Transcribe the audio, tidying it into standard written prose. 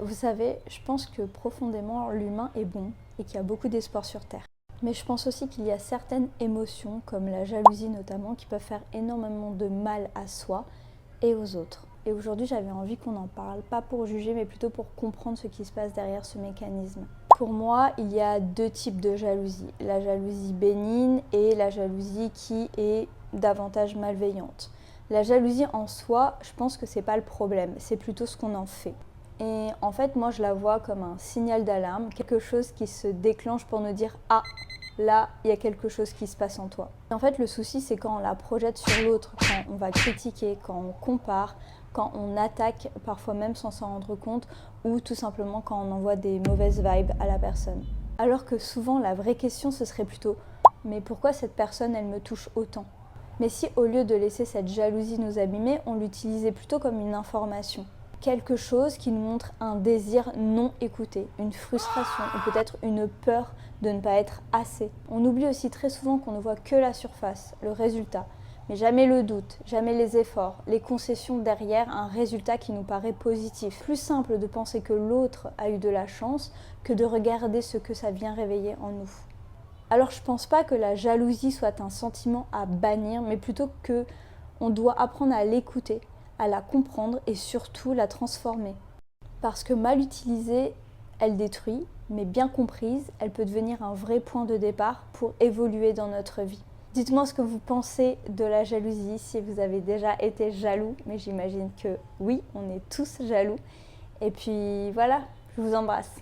Vous savez, je pense que profondément l'humain est bon et qu'il y a beaucoup d'espoir sur Terre. Mais je pense aussi qu'il y a certaines émotions, comme la jalousie notamment, qui peuvent faire énormément de mal à soi et aux autres. Et aujourd'hui, j'avais envie qu'on en parle, pas pour juger, mais plutôt pour comprendre ce qui se passe derrière ce mécanisme. Pour moi, il y a deux types de jalousie. La jalousie bénigne et la jalousie qui est davantage malveillante. La jalousie en soi, je pense que c'est pas le problème, c'est plutôt ce qu'on en fait. Et en fait, moi, je la vois comme un signal d'alarme, quelque chose qui se déclenche pour nous dire « Ah, là, il y a quelque chose qui se passe en toi ». En fait, le souci, c'est quand on la projette sur l'autre, quand on va critiquer, quand on compare, quand on attaque, parfois même sans s'en rendre compte, ou tout simplement quand on envoie des mauvaises vibes à la personne. Alors que souvent, la vraie question, ce serait plutôt « Mais pourquoi cette personne, elle me touche autant ?» Mais si, au lieu de laisser cette jalousie nous abîmer, on l'utilisait plutôt comme une information, quelque chose qui nous montre un désir non écouté, une frustration ou peut-être une peur de ne pas être assez. On oublie aussi très souvent qu'on ne voit que la surface, le résultat, mais jamais le doute, jamais les efforts, les concessions derrière un résultat qui nous paraît positif. Plus simple de penser que l'autre a eu de la chance que de regarder ce que ça vient réveiller en nous. Alors je pense pas que la jalousie soit un sentiment à bannir, mais plutôt que on doit apprendre à l'écouter, à la comprendre et surtout la transformer. Parce que mal utilisée, elle détruit, mais bien comprise, elle peut devenir un vrai point de départ pour évoluer dans notre vie. Dites-moi ce que vous pensez de la jalousie, si vous avez déjà été jaloux, mais j'imagine que oui, on est tous jaloux. Et puis voilà, je vous embrasse.